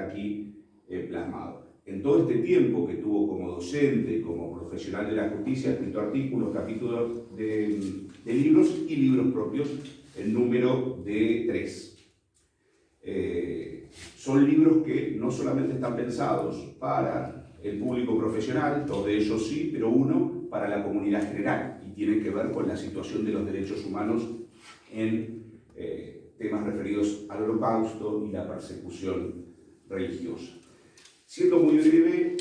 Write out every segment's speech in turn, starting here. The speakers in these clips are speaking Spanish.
está aquí plasmado. En todo este tiempo que tuvo como docente, como profesional de la justicia, ha escrito artículos, capítulos de libros y libros propios, en número de 3. Son libros que no solamente están pensados para el público profesional, todos de ellos sí, pero uno para la comunidad general, y tienen que ver con la situación de los derechos humanos en temas referidos al Holocausto y la persecución religiosa. Siendo muy breve,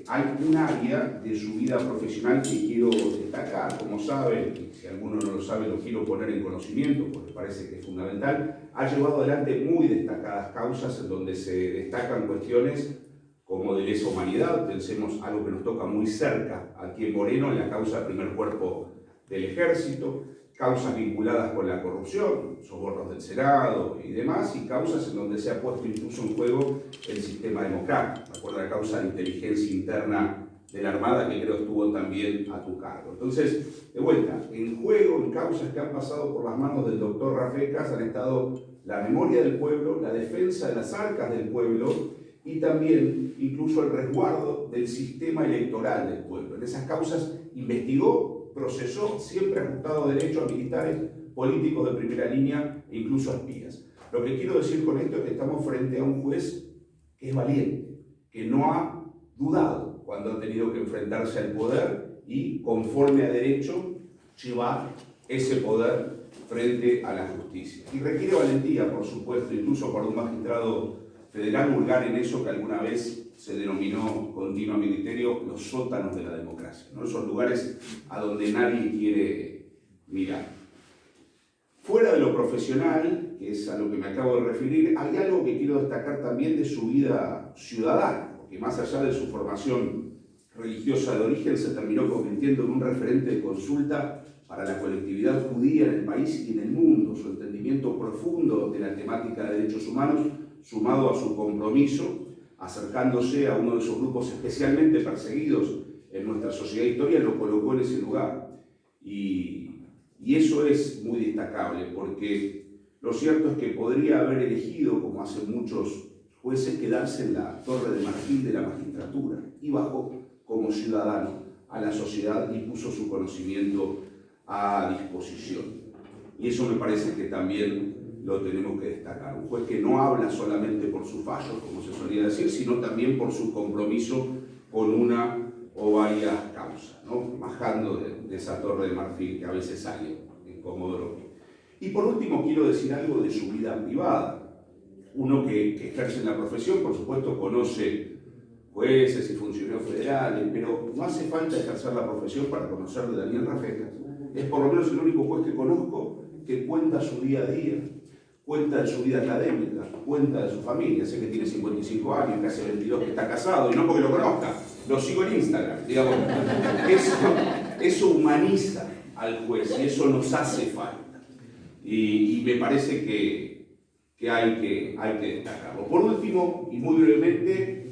hay un área de su vida profesional que quiero destacar. Como saben, si alguno no lo sabe, lo quiero poner en conocimiento porque parece que es fundamental. Ha llevado adelante muy destacadas causas en donde se destacan cuestiones como de lesa humanidad. Pensemos algo que nos toca muy cerca aquí en Moreno, en la causa del primer cuerpo del ejército, causas vinculadas con la corrupción, sobornos del Senado y demás, y causas en donde se ha puesto incluso en juego el sistema democrático. Recuerda la causa de inteligencia interna de la Armada, que creo estuvo también a tu cargo. Entonces, de vuelta, en juego, en causas que han pasado por las manos del doctor Rafecas, han estado la memoria del pueblo, la defensa de las arcas del pueblo y también incluso el resguardo del sistema electoral del pueblo. En esas causas investigó, procesó, siempre ajustado a derecho a militares, políticos de primera línea e incluso a espías. Lo que quiero decir con esto es que estamos frente a un juez que es valiente, que no ha dudado cuando ha tenido que enfrentarse al poder y, conforme a derecho, llevar ese poder frente a la justicia. Y requiere valentía, por supuesto, incluso para un magistrado federal hurgar en eso que alguna vez se denominó continuo ministerio los sótanos de la democracia, ¿no? Esos lugares a donde nadie quiere mirar. Fuera de lo profesional, que es a lo que me acabo de referir, hay algo que quiero destacar también de su vida ciudadana, porque más allá de su formación religiosa de origen, se terminó convirtiendo en un referente de consulta para la colectividad judía en el país y en el mundo. Su entendimiento profundo de la temática de derechos humanos, sumado a su compromiso, acercándose a uno de esos grupos especialmente perseguidos en nuestra sociedad histórica, lo colocó en ese lugar. Y eso es muy destacable, porque lo cierto es que podría haber elegido, como hacen muchos jueces, quedarse en la torre de marfil de la magistratura, y bajó como ciudadano a la sociedad y puso su conocimiento a disposición. Y eso me parece que también lo tenemos que destacar. Un juez que no habla solamente por sus fallos, como se solía decir, sino también por su compromiso con una o varias causas, ¿no? Bajando de esa torre de marfil que a veces sale en Comodoro Pi. Y por último quiero decir algo de su vida privada. Uno que ejerce en la profesión, por supuesto, conoce jueces y funcionarios federales, pero no hace falta ejercer la profesión para conocer de Daniel Rafecas. Es por lo menos el único juez que conozco que cuenta su día a día, cuenta de su vida académica, cuenta de su familia. Sé que tiene 55 años, que hace 22 que está casado, y no porque lo conozca, lo sigo en Instagram, digamos. Eso humaniza al juez y eso nos hace falta. Y me parece que hay que destacarlo. Por último, y muy brevemente,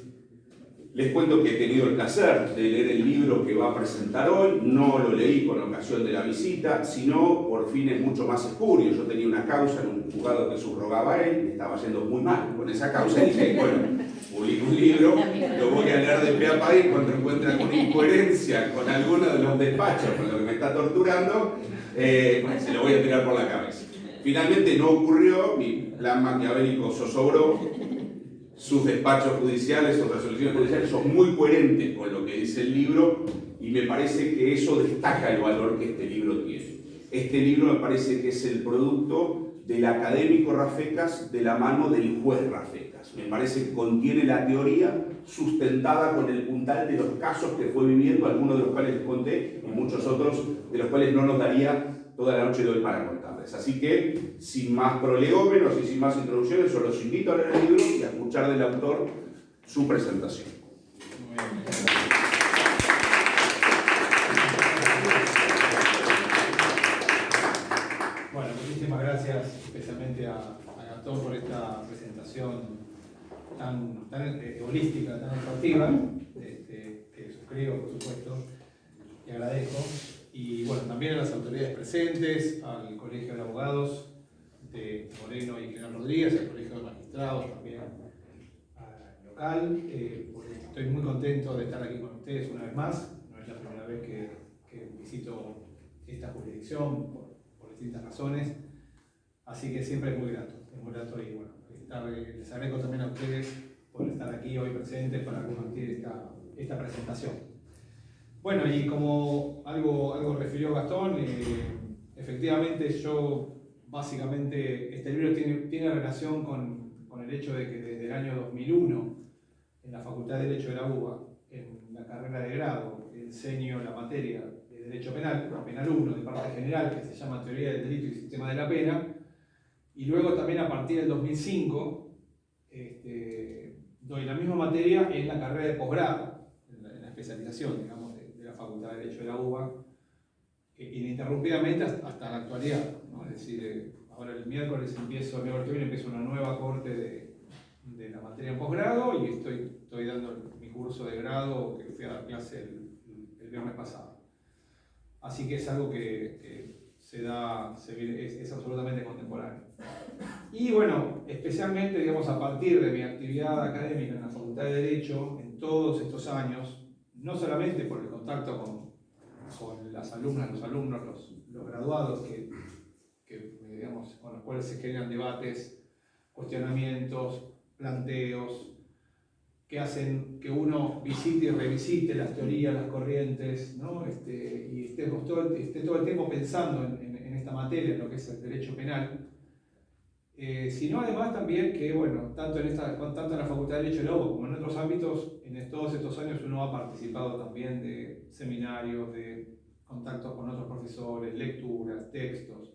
les cuento que he tenido el placer de leer el libro que va a presentar hoy. No lo leí con ocasión de la visita, sino por fines mucho más espurios. Yo tenía una causa en un juzgado que subrogaba él, me estaba yendo muy mal con esa causa y dije, bueno, publico un libro, lo voy a leer de pe a pa y cuando encuentre alguna incoherencia con alguno de los despachos con lo que me está torturando, se lo voy a tirar por la cabeza. Finalmente no ocurrió, mi plan maquiavélico zozobró. Sus despachos judiciales, sus resoluciones judiciales son muy coherentes con lo que dice el libro y me parece que eso destaca el valor que este libro tiene. Este libro me parece que es el producto del académico Rafecas de la mano del juez Rafecas. Me parece que contiene la teoría sustentada con el puntal de los casos que fue viviendo, algunos de los cuales les conté y muchos otros de los cuales no nos daría toda la noche de hoy para contarles. Así que, sin más prolegómenos y sin más introducciones, yo los invito a leer el libro y a escuchar del autor su presentación. Muy bien. Bueno, muchísimas gracias especialmente a Gastón por esta presentación tan holística, tan exhaustiva, que suscribo, por supuesto, y agradezco. Y bueno, también a las autoridades presentes, al Colegio de Abogados de Moreno y General Rodríguez, al Colegio de Magistrados. magistrados también local. Estoy muy contento de estar aquí con ustedes una vez más. No es la primera vez que visito esta jurisdicción por distintas razones. Así que siempre es muy grato y bueno, les agradezco también a ustedes por estar aquí hoy presentes para compartir esta presentación. Bueno, y como algo refirió Gastón, efectivamente yo básicamente este libro tiene relación con el hecho de que desde el año 2001 en la Facultad de Derecho de la UBA, en la carrera de grado, enseño la materia de Derecho Penal, Penal 1 de parte general, que se llama Teoría del Delito y Sistema de la Pena, y luego también a partir del 2005 doy la misma materia en la carrera de posgrado, en la especialización, digamos, de la Facultad de Derecho de la UBA, ininterrumpidamente hasta la actualidad, ¿no? Es decir, ahora el miércoles que viene empiezo una nueva corte de la materia en posgrado y estoy dando mi curso de grado que fui a dar clase el viernes pasado. Así que es algo que es absolutamente contemporáneo. Y bueno, especialmente, digamos, a partir de mi actividad académica en la Facultad de Derecho, en todos estos años, no solamente por el contacto con las alumnas, los alumnos, los graduados, digamos, con los cuales se generan debates, cuestionamientos, planteos, que hacen que uno visite y revisite las teorías, las corrientes, ¿no? Y esté todo el tiempo pensando en esta materia, en lo que es el derecho penal, sino además también que, bueno, tanto en la Facultad de Derecho de la UBA como en otros ámbitos, en todos estos años uno ha participado también de seminarios, de contactos con otros profesores, lecturas, textos.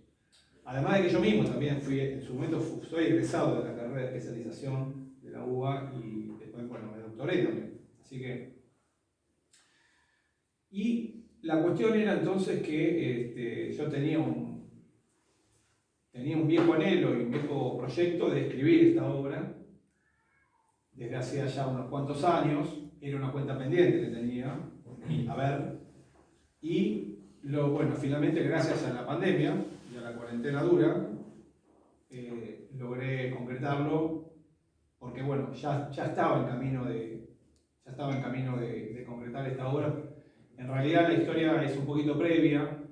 Además de que yo mismo también en su momento soy egresado de la carrera de especialización de la UBA y después, bueno, me doctoré también. Así que... Y la cuestión era entonces que yo tenía un viejo anhelo y un viejo proyecto de escribir esta obra desde hacía ya unos cuantos años. Era una cuenta pendiente que tenía, bueno, finalmente gracias a la pandemia y a la cuarentena dura, logré concretarlo porque bueno, ya estaba en camino de concretar esta obra. En realidad la historia es un poquito previa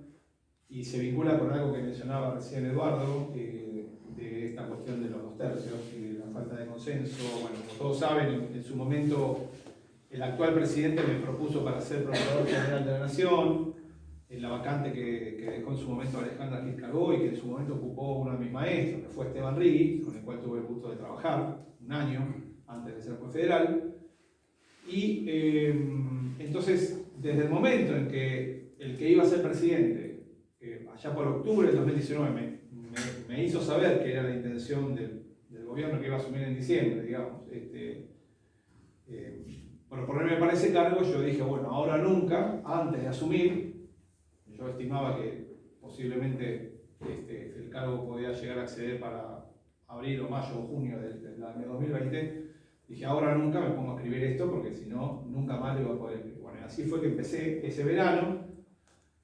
y se vincula con algo que mencionaba recién Eduardo, de esta cuestión de los 2 tercios y de la falta de consenso. Bueno, como todos saben, en su momento el actual presidente me propuso para ser Procurador General de la Nación, en la vacante que dejó en su momento Alejandra Gil Carbó y que en su momento ocupó uno de mis maestros, que fue Esteban Rigui, con el cual tuve el gusto de trabajar un año antes de ser juez federal. Y entonces, desde el momento en que el que iba a ser presidente, allá por octubre del 2019, me hizo saber que era la intención del gobierno que iba a asumir en diciembre, digamos, por ponerme para ese cargo, yo dije, bueno, ahora o nunca, antes de asumir, yo estimaba que posiblemente el cargo podía llegar a acceder para abril o mayo o junio del año 2020, dije, ahora o nunca me pongo a escribir esto, porque si no, nunca más lo iba a poder escribir. Bueno, así fue que empecé ese verano.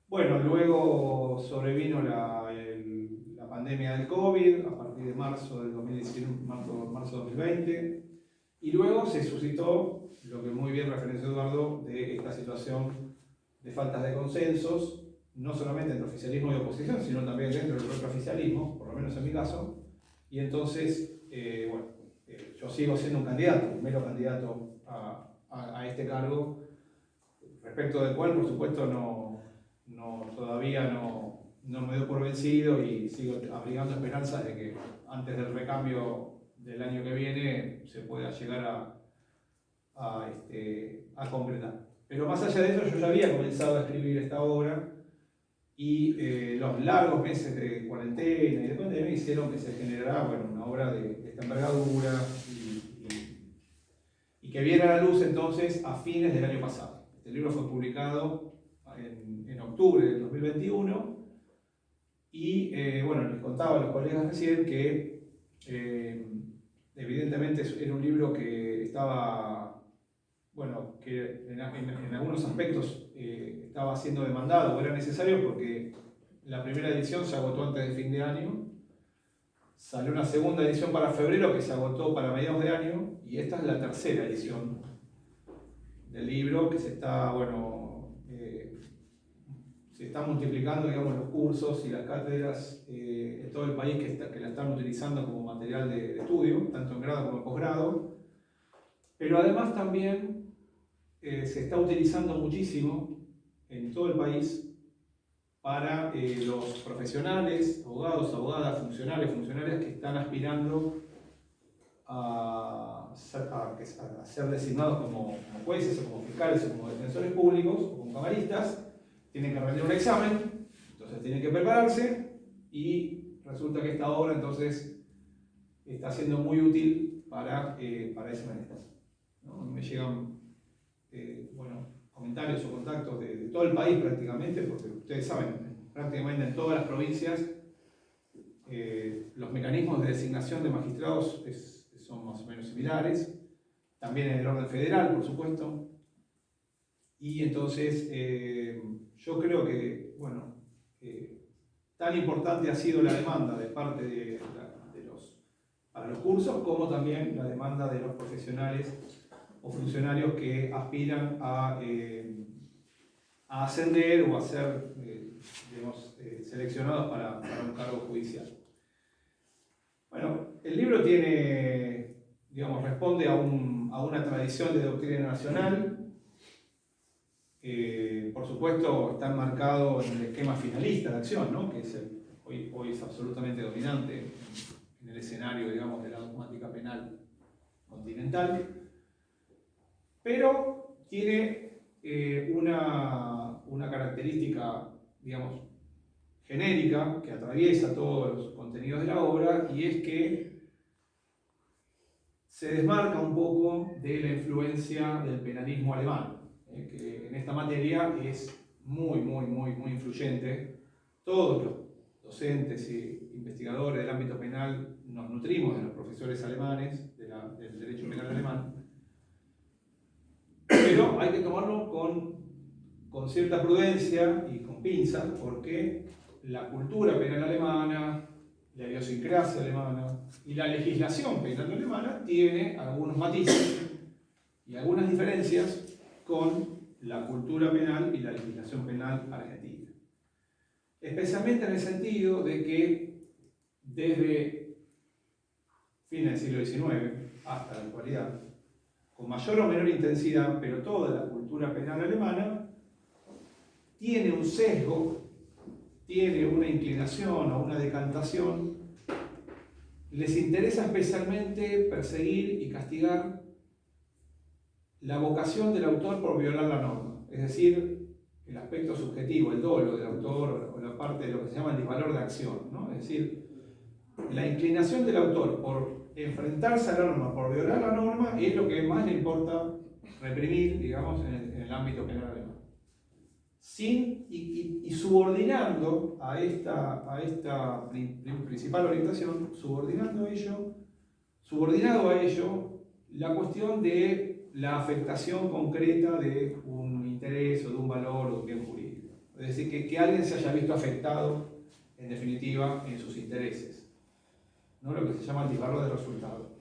Bueno, luego sobrevino la pandemia del COVID a partir de marzo del 2019, marzo 2020, y luego se suscitó lo que muy bien referenció Eduardo, de esta situación de faltas de consensos, no solamente entre oficialismo y oposición, sino también dentro del propio oficialismo, por lo menos en mi caso, y entonces, yo sigo siendo un candidato, un mero candidato a este cargo, respecto del cual, por supuesto, todavía no me doy por vencido y sigo abrigando esperanzas de que antes del recambio del año que viene se pueda llegar a concretar. Pero más allá de eso, yo ya había comenzado a escribir esta obra y los largos meses de cuarentena y de pandemia hicieron que se generara, bueno, una obra de esta envergadura y que viera la luz entonces a fines del año pasado. Este libro fue publicado en octubre del 2021 y bueno, les contaba a los colegas recién que evidentemente era un libro que estaba, bueno, que en algunos aspectos estaba siendo demandado o era necesario porque la primera edición se agotó antes de fin de año, Salió una segunda edición para febrero que se agotó para mediados de año, y esta es la tercera edición del libro que se está, se está multiplicando, digamos, los cursos y las cátedras en todo el país que la están utilizando como material de estudio, tanto en grado como en posgrado. Pero además también se está utilizando muchísimo en todo el país para los profesionales, abogados, abogadas, funcionarios, funcionarias que están aspirando a ser designados como jueces, o como fiscales, o como defensores públicos, o como camaristas. Tienen que rendir un examen, entonces tienen que prepararse, y resulta que esta obra entonces está siendo muy útil para ese manejo, ¿no? Me llegan comentarios o contactos de todo el país prácticamente, porque ustedes saben, prácticamente en todas las provincias los mecanismos de designación de magistrados son más o menos similares, también en el orden federal, por supuesto, y entonces yo creo que, tan importante ha sido la demanda de parte para los cursos, como también la demanda de los profesionales o funcionarios que aspiran a ascender o a ser seleccionados para un cargo judicial. Bueno, el libro responde a una tradición de doctrina nacional. Por supuesto, está enmarcado en el esquema finalista de acción, ¿no? Que es hoy es absolutamente dominante en el escenario, digamos, de la dogmática penal continental, pero tiene una característica, digamos, genérica que atraviesa todos los contenidos de la obra, y es que se desmarca un poco de la influencia del penalismo alemán, que en esta materia es muy influyente. Todos los docentes y investigadores del ámbito penal nos nutrimos de los profesores alemanes, del derecho penal alemán, pero hay que tomarlo con cierta prudencia y con pinzas, porque la cultura penal alemana, la idiosincrasia alemana y la legislación penal alemana tiene algunos matices y algunas diferencias con la cultura penal y la legislación penal argentina. Especialmente en el sentido de que desde fines del siglo XIX hasta la actualidad, con mayor o menor intensidad, pero toda la cultura penal alemana tiene un sesgo, tiene una inclinación o una decantación. Les interesa especialmente perseguir y castigar la vocación del autor por violar la norma, es decir, el aspecto subjetivo, el dolo del autor, o la parte de lo que se llama el disvalor de acción, ¿no? Es decir, la inclinación del autor por enfrentarse a la norma, por violar la norma, es lo que más le importa reprimir, digamos, en el ámbito penal alemán. Y subordinando a esta principal orientación, subordinado a ello la cuestión de la afectación concreta de un interés o de un valor o de un bien jurídico. Es decir, que alguien se haya visto afectado, en definitiva, en sus intereses, ¿no? Lo que se llama el disvalor del resultado.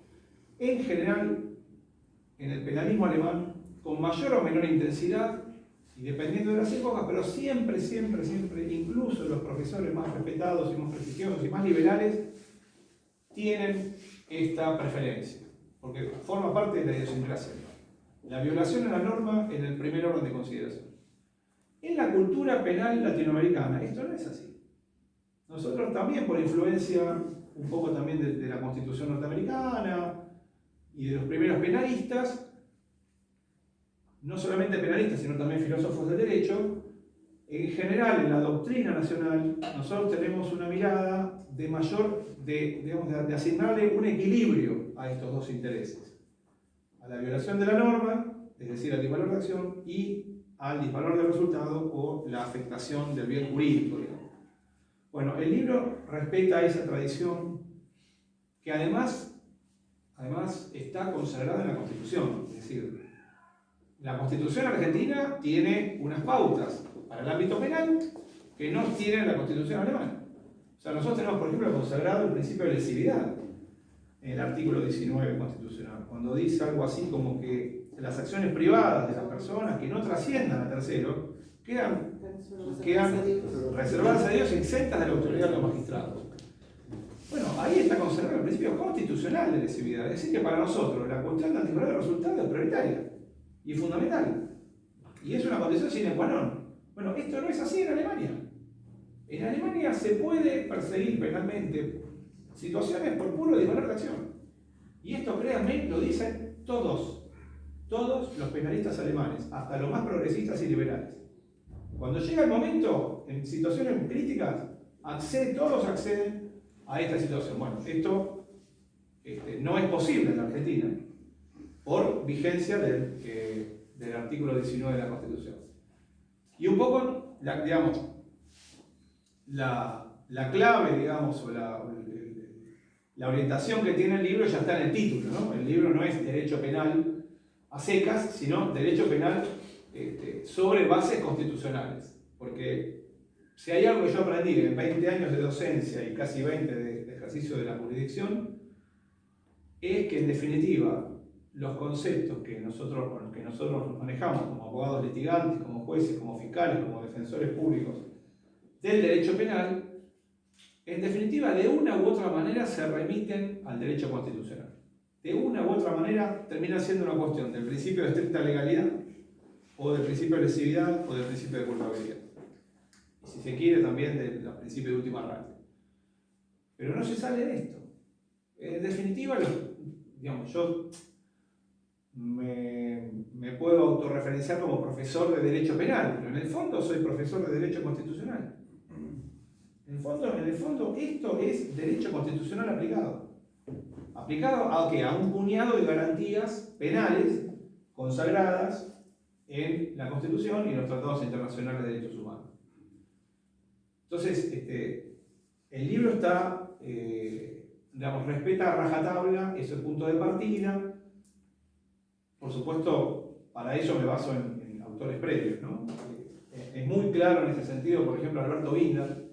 En general, en el penalismo alemán, con mayor o menor intensidad, y dependiendo de las épocas, pero siempre, incluso los profesores más respetados y más prestigiosos y más liberales, tienen esta preferencia, porque forma parte de la idiosincrasia. La violación a la norma en el primer orden de consideración. En la cultura penal latinoamericana esto no es así. Nosotros también, por influencia un poco también de la Constitución norteamericana y de los primeros penalistas, no solamente penalistas, sino también filósofos del derecho, en general en la doctrina nacional nosotros tenemos una mirada de asignarle un equilibrio a estos dos intereses. A la violación de la norma, es decir, al disvalor de acción, y al disvalor del resultado o la afectación del bien jurídico, digamos. Bueno, el libro respeta esa tradición que además está consagrada en la Constitución. Es decir, la Constitución argentina tiene unas pautas para el ámbito penal que no tiene la Constitución alemana. O sea, nosotros tenemos, por ejemplo, consagrado el principio de lesividad en el artículo 19 constitucional, cuando dice algo así como que las acciones privadas de las personas que no trasciendan a terceros quedan reservadas a Dios y exentas de la autoridad de los magistrados. Bueno, ahí está consagrado el principio constitucional de lesividad, es decir, que para nosotros la cuestión de antigüedad de resultado es prioritaria y fundamental, y es una condición sine qua non. Bueno, esto no es así en Alemania. En Alemania se puede perseguir penalmente situaciones por puro disvalor de acción. Y esto, créanme, lo dicen todos los penalistas alemanes, hasta los más progresistas y liberales. Cuando llega el momento, en situaciones críticas, todos acceden a esta situación. Bueno, esto no es posible en la Argentina, por vigencia del artículo 19 de la Constitución. Y un poco, la clave, digamos, o la orientación que tiene el libro ya está en el título, ¿no? El libro no es derecho penal a secas, sino derecho penal sobre bases constitucionales. Porque si hay algo que yo aprendí en 20 años de docencia y casi 20 de ejercicio de la jurisdicción, es que en definitiva los conceptos con los que nosotros nos manejamos como abogados litigantes, como jueces, como fiscales, como defensores públicos del derecho penal, en definitiva, de una u otra manera se remiten al derecho constitucional. De una u otra manera termina siendo una cuestión del principio de estricta legalidad, o del principio de lesividad, o del principio de culpabilidad. Y si se quiere, también del principio de última ratio. Pero no se sale de esto. En definitiva, yo me puedo autorreferenciar como profesor de derecho penal, pero en el fondo soy profesor de derecho constitucional. En el fondo, esto es derecho constitucional aplicado. ¿Aplicado a qué? A un puñado de garantías penales consagradas en la Constitución y en los tratados internacionales de derechos humanos. Entonces, el libro está, respeta a rajatabla ese punto de partida. Por supuesto, para ello me baso en autores previos, ¿no? Es muy claro en ese sentido, por ejemplo, Alberto Binder,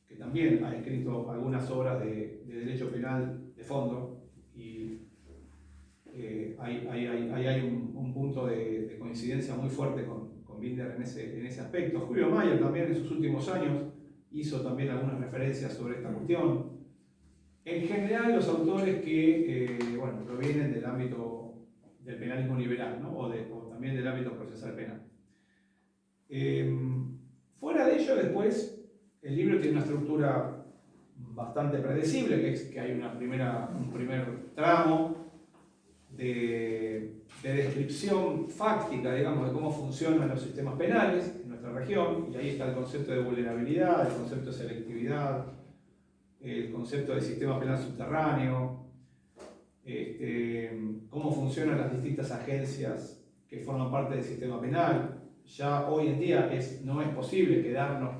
que también ha escrito algunas obras de derecho penal de fondo, y ahí hay un punto de coincidencia muy fuerte con Binder en ese aspecto. Julio Mayer también en sus últimos años hizo también algunas referencias sobre esta cuestión. En general, los autores que provienen del ámbito del penalismo liberal, ¿no? o también del ámbito procesal penal. Fuera de ello, después, el libro tiene una estructura bastante predecible, que es que hay un primer tramo de descripción fáctica, digamos, de cómo funcionan los sistemas penales en nuestra región, y ahí está el concepto de vulnerabilidad, el concepto de selectividad, el concepto de sistema penal subterráneo, cómo funcionan las distintas agencias que forman parte del sistema penal. Ya hoy en día no es posible quedarnos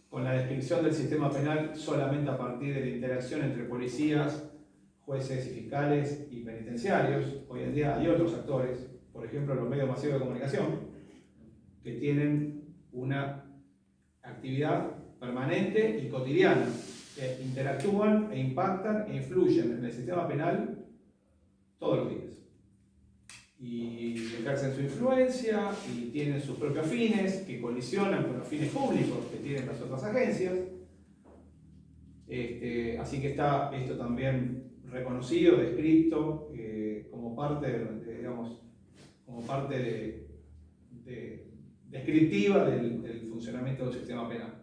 con la descripción del sistema penal solamente a partir de la interacción entre policías, jueces y fiscales y penitenciarios. Hoy en día hay otros actores, por ejemplo los medios masivos de comunicación, que tienen una actividad permanente y cotidiana, que interactúan e impactan e influyen en el sistema penal todos los días. Y ejercen su influencia y tienen sus propios fines que colisionan con los fines públicos que tienen las otras agencias. Así que está esto también reconocido, descrito como parte descriptiva del funcionamiento del sistema penal.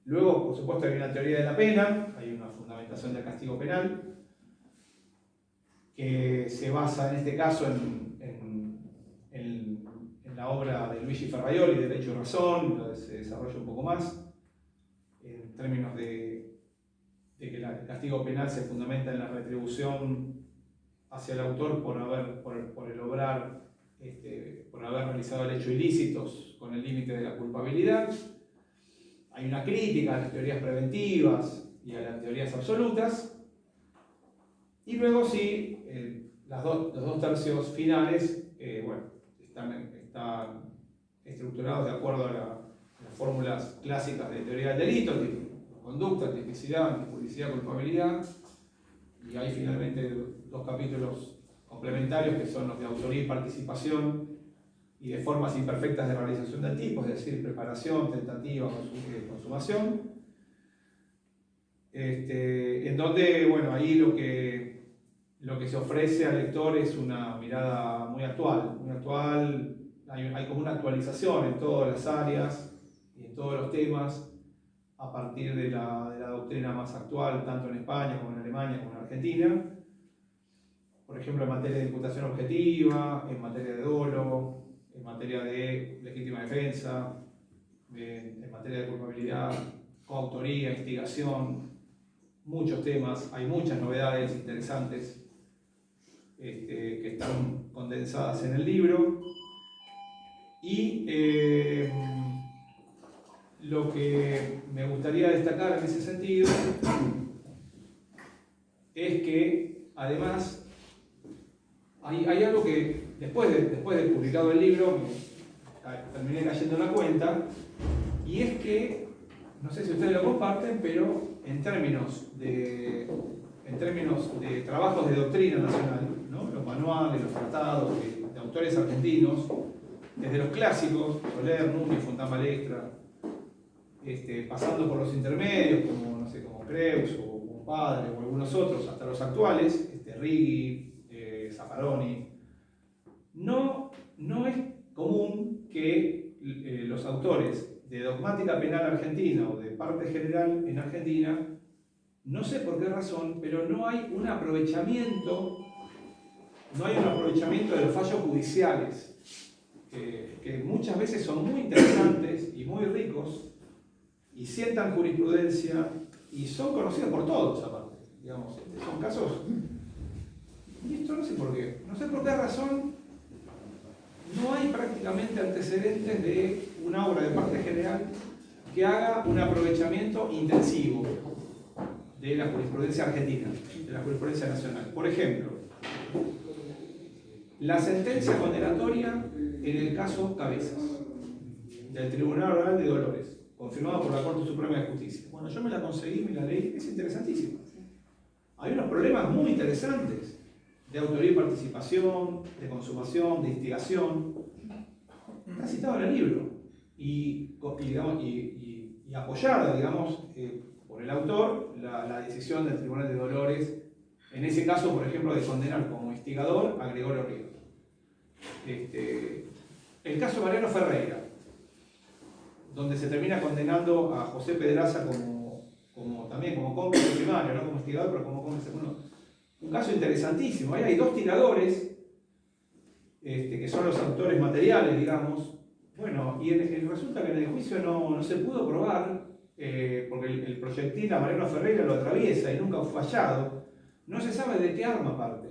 Luego, por supuesto, hay una teoría de la pena, hay una fundamentación del castigo penal, que se basa en este caso en la obra de Luigi Ferraioli, Derecho y Razón, donde se desarrolla un poco más, en términos de que el castigo penal se fundamenta en la retribución hacia el autor por haber realizado el hecho ilícitos con el límite de la culpabilidad. Hay una crítica a las teorías preventivas y a las teorías absolutas. Y luego sí, los dos tercios finales están estructurados de acuerdo a las fórmulas clásicas de teoría del delito, tipo conducta, tipicidad, antipublicidad, culpabilidad, y hay finalmente 2 capítulos complementarios que son los de autoría y participación y de formas imperfectas de realización del tipo, es decir, preparación, tentativa, consumación. En donde, bueno, ahí lo que se ofrece al lector es una mirada muy actual, hay como una actualización en todas las áreas y en todos los temas a partir de la doctrina más actual, tanto en España como en Alemania como en Argentina. Por ejemplo, en materia de imputación objetiva, en materia de dolo, en materia de legítima defensa, en materia de culpabilidad, coautoría, instigación, muchos temas, hay muchas novedades interesantes que están condensadas en el libro. Y lo que me gustaría destacar en ese sentido es que además hay algo que después de publicado el libro terminé cayendo en la cuenta, y es que, no sé si ustedes lo comparten, pero en términos de trabajos de doctrina nacional, ¿no? Los manuales, los tratados de autores argentinos, desde los clásicos, Soler, Núñez, Fontana Balestra, pasando por los intermedios, como, no sé, como Creus o Padre o algunos otros, hasta los actuales, Righi, Zaffaroni, no es común que los autores de dogmática penal argentina o de parte general en Argentina, no sé por qué razón, pero no hay un aprovechamiento de los fallos judiciales, que muchas veces son muy interesantes y muy ricos, y sientan jurisprudencia, y son conocidos por todos aparte. Digamos, son casos, y esto no sé por qué razón, no hay prácticamente antecedentes de una obra de parte general que haga un aprovechamiento intensivo de la jurisprudencia argentina, de la jurisprudencia nacional. Por ejemplo, la sentencia condenatoria en el caso Cabezas, del Tribunal Oral de Dolores, confirmado por la Corte Suprema de Justicia. Bueno, yo me la conseguí, me la leí, es interesantísima. Hay unos problemas muy interesantes de autoría y participación, de consumación, de instigación. Está citado en el libro y apoyada, digamos, por el autor, la decisión del Tribunal de Dolores, en ese caso, por ejemplo, de condenar como instigador a Gregorio Ríos. El caso Mariano Ferreira, donde se termina condenando a José Pedraza también como cómplice primario, no como instigador, pero como cómplice segundo. Un caso interesantísimo. Ahí hay 2 tiradores, que son los autores materiales, digamos. Bueno, y resulta que en el juicio no se pudo probar, porque el proyectil a Mariano Ferreira lo atraviesa y nunca fue fallado. No se sabe de qué arma parte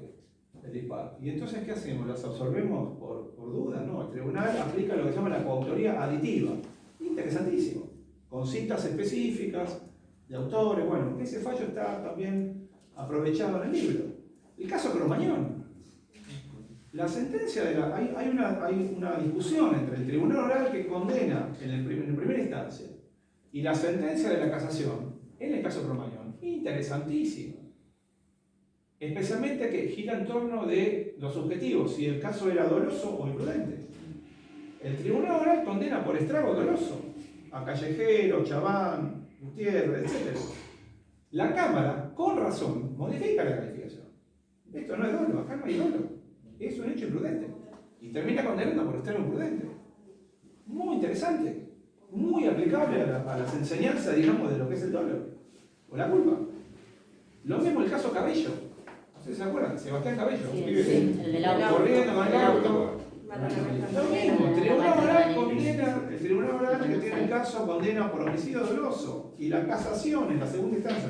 el disparo. Y entonces, ¿qué hacemos? ¿Los absorbemos por duda? No, el tribunal aplica lo que se llama la coautoría aditiva. Interesantísimo. Con citas específicas de autores. Bueno, ese fallo está también aprovechado en el libro. El caso Cromañón. La sentencia hay una discusión entre el Tribunal Oral que condena en primera instancia y la sentencia de la casación en el caso Cromañón. Interesantísimo. Especialmente que gira en torno de los objetivos, si el caso era doloso o imprudente. El Tribunal Oral condena por estrago doloso a Callejero, Chaván, Gutiérrez, etc. La Cámara, con razón, modifica la calificación. Esto no es dolo, acá no hay dolo. Es un hecho imprudente. Y termina condenando por extremo imprudente. Muy interesante. Muy aplicable a las enseñanzas, digamos, de lo que es el dolo. O la culpa. Lo mismo el caso Cabello. ¿Ustedes se acuerdan? Sebastián Cabello. Sí, el del auto. Corriendo con el auto. Lo mismo, el Tribunal Oral que tiene el caso condena por homicidio doloso. Y la casación en la segunda instancia.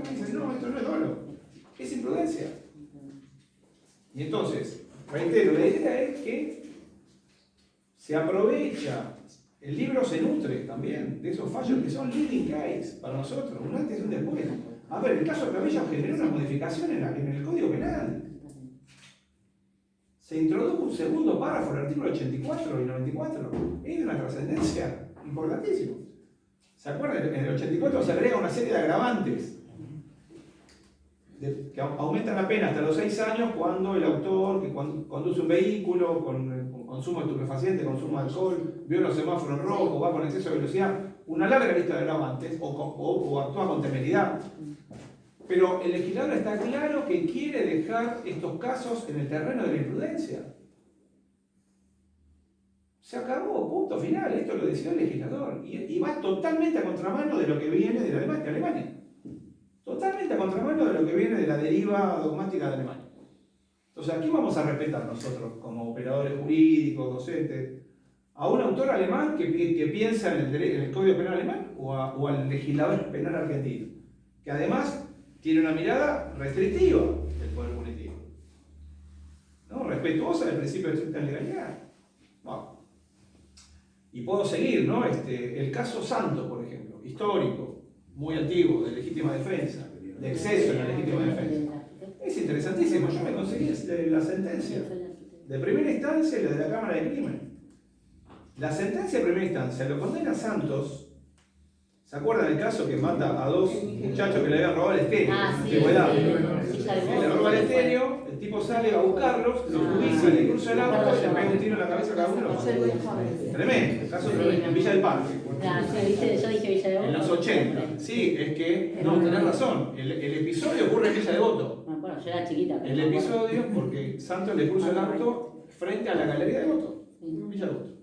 Dice, no, esto no es dolo. Es imprudencia. Y entonces, reitero, la idea es que se aprovecha, el libro se nutre también de esos fallos que son leading case para nosotros, un antes y un después. A ver, el caso de Cabello generó una modificación en el Código Penal. Se introdujo un segundo párrafo en el artículo 84 y 94. Es de una trascendencia importantísima. ¿Se acuerdan? En el 84 se agrega una serie de agravantes que aumentan la pena hasta los 6 años cuando el autor que conduce un vehículo con consumo de estupefaciente, consumo de alcohol, viola los semáforos rojos, va con exceso de velocidad, una larga lista de agravantes, o actúa con temeridad. Pero el legislador está claro que quiere dejar estos casos en el terreno de la imprudencia. Se acabó, punto final, esto lo decidió el legislador. Y va totalmente a contramano de lo que viene de Alemania. Totalmente a contramano de lo que viene de la deriva dogmática de Alemania. Entonces, aquí vamos a respetar nosotros, como operadores jurídicos, docentes, a un autor alemán que piensa en el Código Penal alemán o al legislador penal argentino, que además tiene una mirada restrictiva del poder punitivo, ¿no? Respetuosa del principio de estricta legalidad. Wow. Y puedo seguir, ¿no? El caso Santos, por ejemplo, histórico, muy antiguo, de legítima defensa, de exceso en la legítima defensa. Es interesantísimo, yo me conseguí la sentencia de primera instancia y la de la Cámara de Crimen. La sentencia de primera instancia lo condena Santos. ¿Se acuerdan del caso que mata a 2 muchachos que le habían robado el estéreo? Sí. Le roba el estéreo, el tipo sale a buscarlos, los judicios le cruza el auto, le pega un tiro en la cabeza a cada uno. Tremendo, el caso tremendo, en Villa del Parque. Yo dije Villa de Devoto. En los 80. Sí, es que, no, tenés razón, el episodio ocurre en Villa de Devoto. Bueno, yo era chiquita. El episodio, porque Santos le cruza el auto frente a la Galería de Devoto, Villa de Devoto.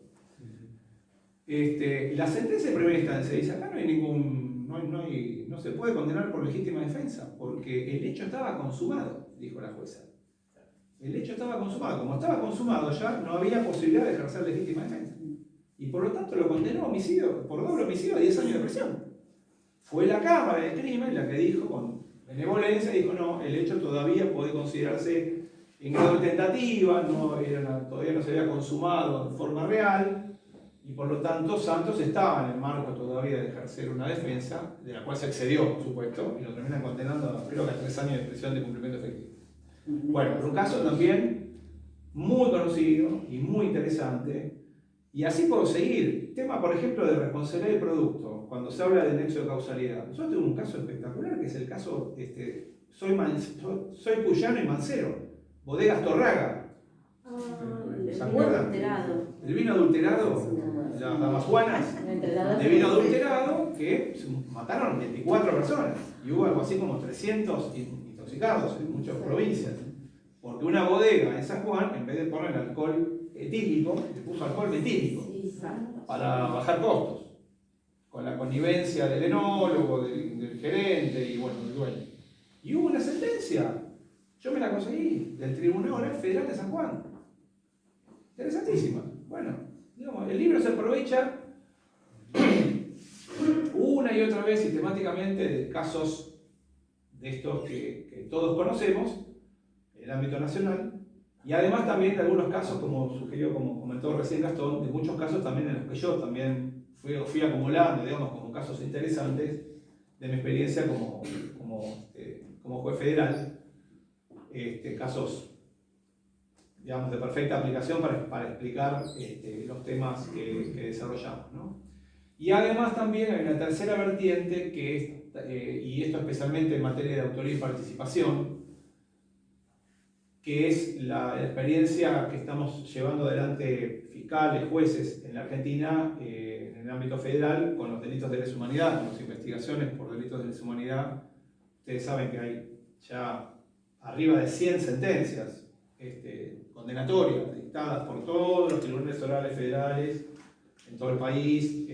La sentencia de primera instancia dice, acá no hay ningún, no se puede condenar por legítima defensa, porque el hecho estaba consumado, dijo la jueza. El hecho estaba consumado. Como estaba consumado ya, no había posibilidad de ejercer legítima defensa. Y por lo tanto lo condenó a homicidio, por doble homicidio a 10 años de prisión. Fue la Cámara de Crimen la que dijo, con benevolencia, dijo, no, el hecho todavía puede considerarse en grado de tentativa, todavía no se había consumado de forma real, y por lo tanto Santos estaba en el marco todavía de ejercer una defensa, de la cual se excedió, por supuesto, y lo terminan condenando, creo que a 3 años de prisión de cumplimiento efectivo. Bueno, pero un caso también muy conocido y muy interesante, y así puedo seguir. Tema, por ejemplo, de responsabilidad del producto, cuando se habla del nexo de causalidad. Yo tengo un caso espectacular, que es el caso, soy cuyano y mancero, Bodegas Torraga. ¿Se acuerdan? El vino adulterado, las damajuanas de vino adulterado, que mataron 24 personas, y hubo algo así como 300 intoxicados en muchas provincias, porque una bodega en San Juan, en vez de poner alcohol etílico, le puso alcohol metílico para bajar costos, con la connivencia del enólogo, del gerente y bueno, del dueño. Y hubo una sentencia, yo me la conseguí, del Tribunal Federal de San Juan. Interesantísima. Bueno, digamos, el libro se aprovecha una y otra vez sistemáticamente de casos de estos que todos conocemos en el ámbito nacional, y además también de algunos casos, como sugirió, como comentó recién Gastón, de muchos casos también en los que yo también fui acumulando, digamos, como casos interesantes de mi experiencia como juez federal, casos, digamos, de perfecta aplicación para explicar los temas que desarrollamos, ¿no? Y además también hay una tercera vertiente que es, y esto especialmente en materia de autoría y participación, que es la experiencia que estamos llevando adelante fiscales, jueces en la Argentina, en el ámbito federal, con los delitos de lesa humanidad, con las investigaciones por delitos de lesa humanidad. Ustedes saben que hay ya arriba de 100 sentencias condenatorias dictadas por todos los tribunales orales federales en todo el país,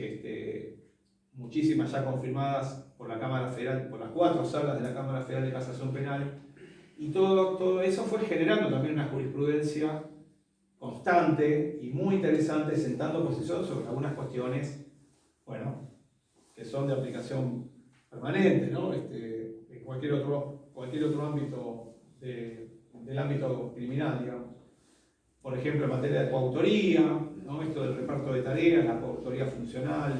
muchísimas ya confirmadas por la Cámara Federal, por las 4 salas de la Cámara Federal de Casación Penal, y todo eso fue generando también una jurisprudencia constante y muy interesante, sentando posición sobre algunas cuestiones, bueno, que son de aplicación permanente, ¿no? En cualquier otro ámbito del ámbito criminal, digamos. Por ejemplo, en materia de coautoría, ¿no? Esto del reparto de tareas, la coautoría funcional,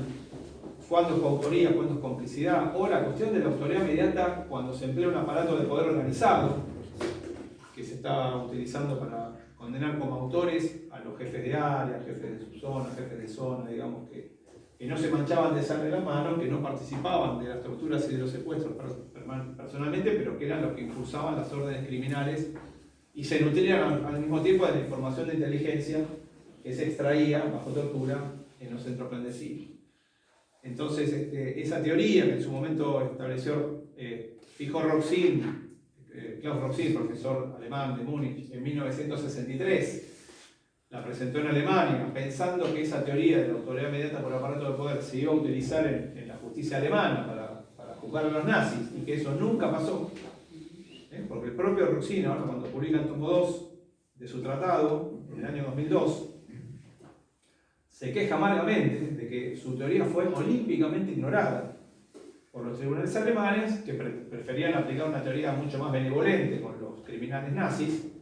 cuándo es coautoría, cuándo es complicidad, o la cuestión de la autoridad inmediata cuando se emplea un aparato de poder organizado, que se está utilizando para condenar como autores a los jefes de área, jefes de subzona, jefes de zona, digamos, que que no se manchaban de sangre las manos, que no participaban de las torturas y de los secuestros personalmente, pero que eran los que impulsaban las órdenes criminales y se nutrían al mismo tiempo de la información de inteligencia que se extraía bajo tortura en los centros clandestinos. Entonces, esa teoría que en su momento estableció, fijó Roxin, Klaus Roxin, profesor alemán de Múnich, en 1963, la presentó en Alemania, pensando que esa teoría de la autoridad inmediata por aparato de poder se iba a utilizar en la justicia alemana para juzgar a los nazis, y que eso nunca pasó, porque el propio Roxin, ahora cuando publica el tomo 2 de su tratado, en el año 2002, se queja amargamente de que su teoría fue olímpicamente ignorada por los tribunales alemanes, que preferían aplicar una teoría mucho más benevolente con los criminales nazis.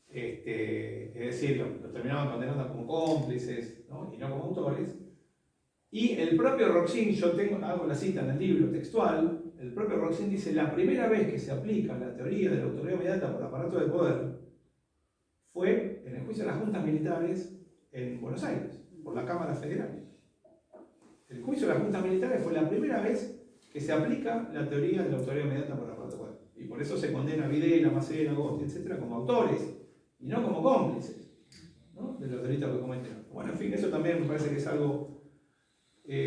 Es decir, los terminaban condenando como cómplices, ¿no? Y no como autores. Y el propio Roxin, yo hago la cita en el libro textual, el propio Roxin dice: la primera vez que se aplica la teoría de la autoridad inmediata por aparato de poder fue en el juicio de las juntas militares en Buenos Aires, por la Cámara Federal. El juicio de las juntas militares fue la primera vez que se aplica la teoría de la autoridad inmediata por aparato de poder. Y por eso se condena a Videla, Macera, Agosti, etc., como autores, y no como cómplices, ¿no?, de los delitos que cometieron. Bueno, en fin, eso también me parece que es algo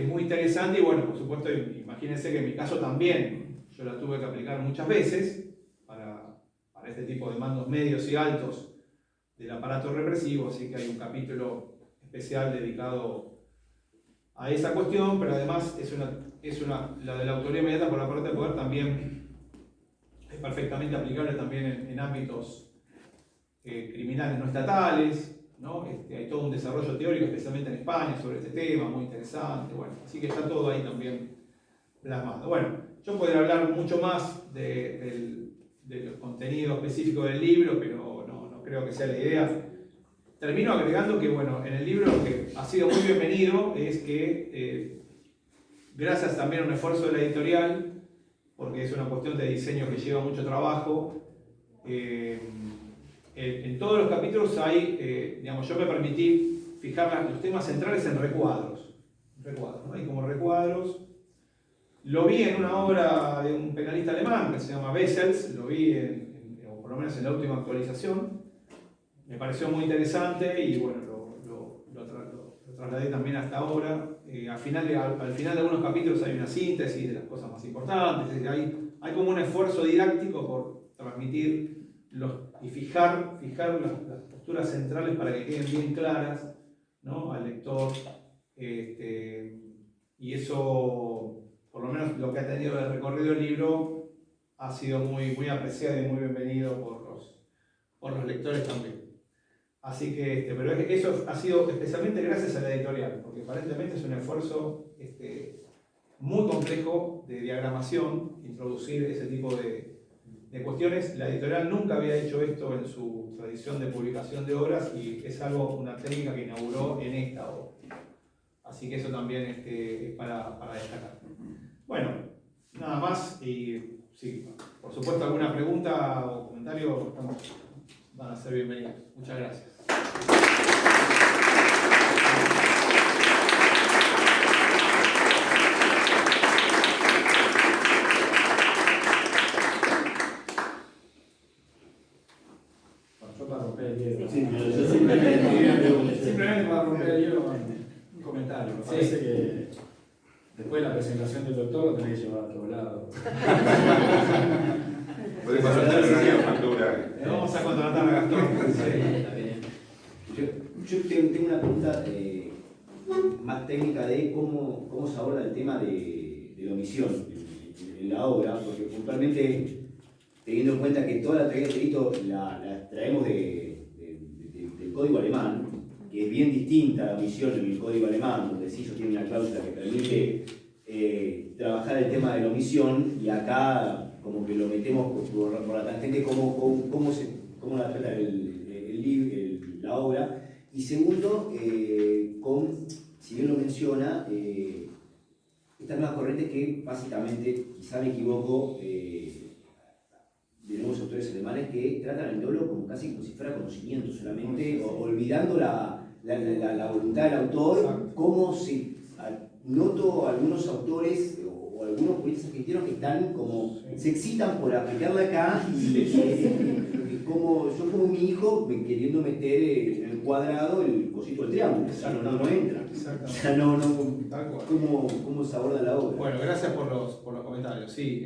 muy interesante, y bueno, por supuesto, imagínense que en mi caso también, yo la tuve que aplicar muchas veces para este tipo de mandos medios y altos del aparato represivo, así que hay un capítulo especial dedicado a esa cuestión, pero además la de la autoridad inmediata por aparato de poder también es perfectamente aplicable también en ámbitos criminales no estatales, ¿no? Hay todo un desarrollo teórico, especialmente en España, sobre este tema, muy interesante, bueno, así que está todo ahí también plasmado. Bueno, yo podría hablar mucho más de los contenidos específicos del libro, pero no creo que sea la idea. Termino agregando que, bueno, en el libro lo que ha sido muy bienvenido es que, gracias también a un esfuerzo de la editorial, porque es una cuestión de diseño que lleva mucho trabajo, en todos los capítulos hay, digamos, yo me permití fijar los temas centrales en recuadros, ¿no? Hay como recuadros. Lo vi en una obra de un penalista alemán que se llama Wessels, lo vi o por lo menos en la última actualización. Me pareció muy interesante y bueno, lo trasladé también hasta ahora. Al final de algunos capítulos hay una síntesis de las cosas más importantes. Hay como un esfuerzo didáctico por transmitir y fijar las posturas centrales para que queden bien claras, ¿no?, al lector. Y eso, por lo menos lo que ha tenido de recorrido el libro, ha sido muy, muy apreciado y muy bienvenido por los lectores también. Así que, pero eso ha sido especialmente gracias a la editorial, porque aparentemente es un esfuerzo muy complejo de diagramación, introducir ese tipo de cuestiones. La editorial nunca había hecho esto en su tradición de publicación de obras y es una técnica que inauguró en esta obra. Así que eso también es para destacar. Bueno, nada más, y sí, por supuesto alguna pregunta o comentario van a ser bienvenidos. Muchas gracias. Yo para romper el hielo. Sí, Yo simplemente para romper el hielo, un comentario. Me parece que después de la presentación del doctor lo tenés que llevar a otro lado. Puede pasar una factura. Vamos a contratar a Gastón. Yo tengo una pregunta más técnica de cómo se aborda el tema de la omisión en la obra, porque puntualmente, teniendo en cuenta que toda la teoría del delito la traemos del código alemán, que es bien distinta a la omisión en el código alemán, donde sí tiene una cláusula que permite trabajar el tema de la omisión, y acá como que lo metemos por la tangente, cómo la trata la obra. Y segundo, si bien lo menciona, estas nuevas corrientes que básicamente, quizá me equivoco, de nuevos autores alemanes que tratan el dolo casi como si fuera conocimiento solamente, olvidando la la voluntad del autor, Exacto. cómo se noto algunos autores o algunos poetas argentinos que están como, Sí. se excitan por aplicarla acá y como yo como mi hijo queriendo meter en el cuadrado el cosito del triángulo, o sea, no entra. O Exactamente. sea, Tal cual. ¿cómo se aborda la obra? Bueno, gracias por los comentarios. Sí,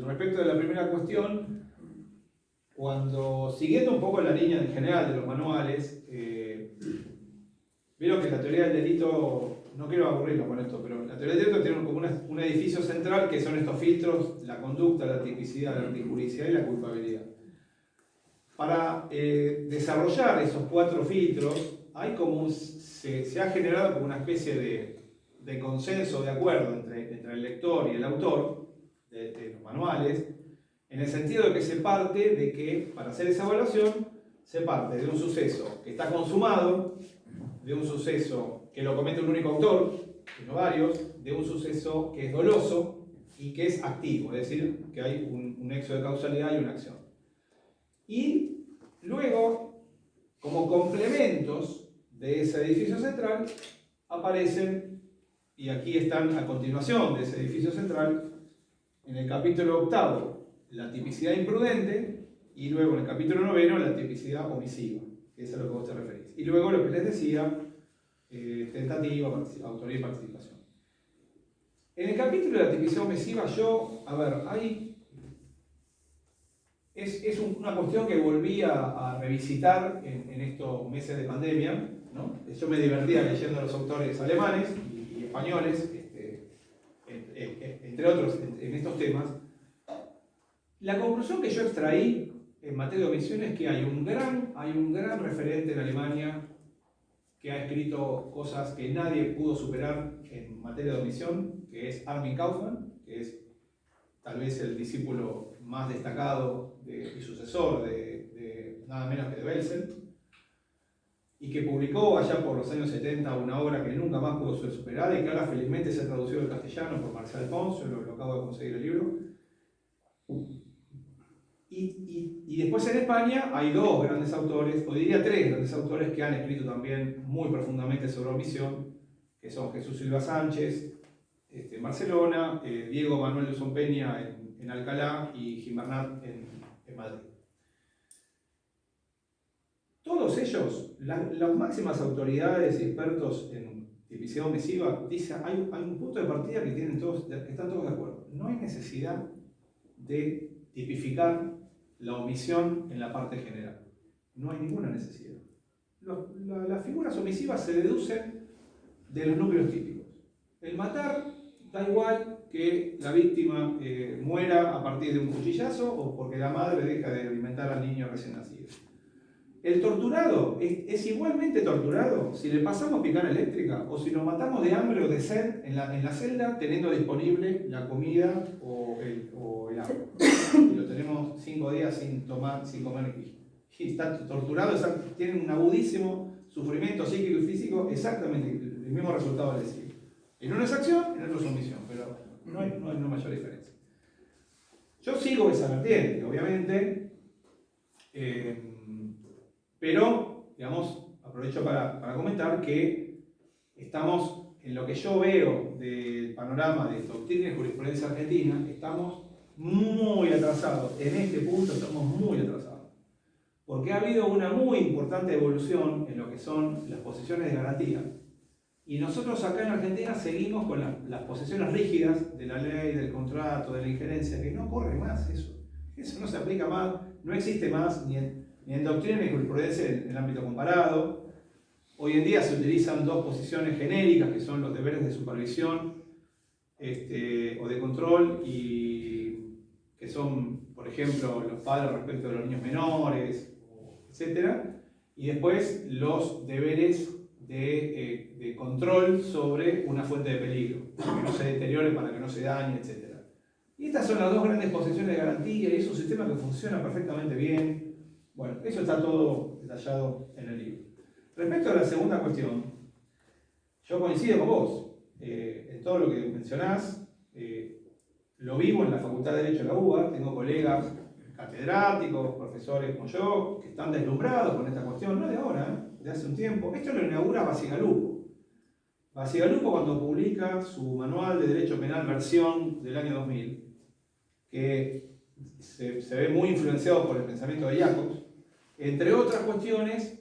respecto de la primera cuestión, cuando, siguiendo un poco la línea en general de los manuales, vieron que la teoría del delito, no quiero aburrirlo con esto, pero la teoría del delito tiene como un edificio central que son estos filtros: la conducta, la tipicidad, la antijuricidad y la culpabilidad. Para desarrollar esos 4 filtros, hay como se ha generado como una especie de consenso, de acuerdo entre el lector y el autor de los manuales, en el sentido de que se parte de que, para hacer esa evaluación, se parte de un suceso que está consumado, de un suceso que lo comete un único autor, y no varios, de un suceso que es doloso y que es activo, es decir, que hay un nexo de causalidad y una acción. Y luego, como complementos de ese edificio central, aparecen, y aquí están a continuación de ese edificio central, en el capítulo 8, la tipicidad imprudente, y luego en el capítulo 9, la tipicidad omisiva, que es a lo que vos te referís. Y luego lo que les decía, tentativa, autoría y participación. En el capítulo de la tipicidad omisiva, es una cuestión que volví a revisitar en estos meses de pandemia, ¿no? Yo me divertía leyendo a los autores alemanes y españoles, entre otros, en estos temas. La conclusión que yo extraí en materia de omisión es que hay un gran referente en Alemania que ha escrito cosas que nadie pudo superar en materia de omisión, que es Armin Kaufmann, que es tal vez el discípulo más destacado y sucesor de nada menos que de Belsen, y que publicó allá por los años 70 una obra que nunca más pudo ser superada y que ahora felizmente se ha traducido al castellano por Marcial Pons. Yo lo acabo de conseguir el libro. Y después en España hay 2 grandes autores, o diría 3 grandes autores, que han escrito también muy profundamente sobre omisión, que son Jesús Silva Sánchez en Barcelona, Diego Manuel Luzón Peña en Alcalá y Jim Bernat en Madrid. Todos ellos, las máximas autoridades y expertos en tipicidad omisiva, dicen, hay un punto de partida que están todos de acuerdo. No hay necesidad de tipificar la omisión en la parte general. No hay ninguna necesidad. Las figuras omisivas se deducen de los núcleos típicos. El matar, da igual que la víctima muera a partir de un cuchillazo o porque la madre deja de alimentar al niño recién nacido. El torturado es igualmente torturado si le pasamos picana eléctrica o si lo matamos de hambre o de sed en la celda teniendo disponible la comida o el agua. Y lo tenemos 5 días sin comer y está torturado, tiene un agudísimo sufrimiento psíquico y físico, exactamente el mismo resultado al decir. En uno es acción, en otro es omisión, pero no hay una mayor diferencia. Yo sigo esa vertiente, obviamente, pero, digamos, aprovecho para comentar que estamos, en lo que yo veo del panorama de doctrina y jurisprudencia argentina, estamos muy atrasados. En este punto estamos muy atrasados. Porque ha habido una muy importante evolución en lo que son las posiciones de garantía. Y nosotros acá en Argentina seguimos con las posiciones rígidas de la ley, del contrato, de la injerencia, que no corre más eso. Eso no se aplica más, no existe más ni en doctrina ni en jurisprudencia en el ámbito comparado. Hoy en día se utilizan 2 posiciones genéricas, que son los deberes de supervisión o de control, y que son, por ejemplo, los padres respecto de los niños menores, etc. Y después los deberes de control sobre una fuente de peligro, para que no se deteriore, para que no se dañe, etc. Y estas son las 2 grandes posiciones de garantía, y es un sistema que funciona perfectamente bien. Bueno, eso está todo detallado en el libro. Respecto a la segunda cuestión, yo coincido con vos en todo lo que mencionás. Lo vivo en la Facultad de Derecho de la UBA, tengo colegas catedráticos, profesores como yo, que están deslumbrados con esta cuestión, no de ahora, de hace un tiempo. Esto lo inaugura Bacigalupo. Bacigalupo, cuando publica su manual de Derecho Penal versión del año 2000, que se ve muy influenciado por el pensamiento de Jacobs, entre otras cuestiones,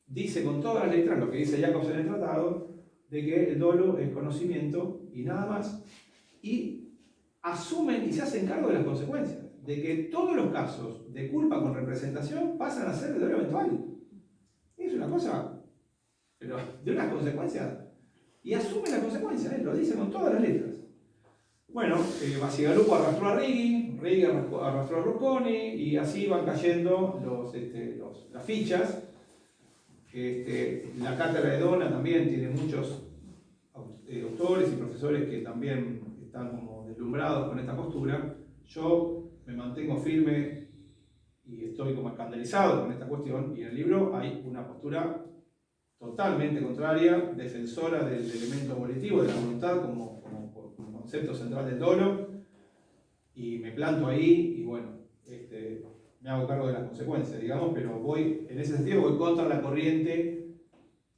dice con todas las letras lo que dice Jacobs en el tratado, de que el dolo es conocimiento y nada más, y asumen y se hacen cargo de las consecuencias, de que todos los casos de culpa con representación pasan a ser de dolo eventual. Es una cosa, pero de unas consecuencias, y asumen las consecuencias, lo dice con todas las letras. Bueno, Bacigalupo arrastró a Righi, Righi arrastró a Rocconi, y así van cayendo las fichas. La cátedra de Dona también tiene muchos autores y profesores que también están como deslumbrados con esta postura. Yo me mantengo firme y estoy como escandalizado con esta cuestión, y en el libro hay una postura totalmente contraria, defensora del elemento volitivo, de la voluntad como concepto central del dolo, y me planto ahí y bueno, me hago cargo de las consecuencias, digamos, pero voy, en ese sentido, voy contra la corriente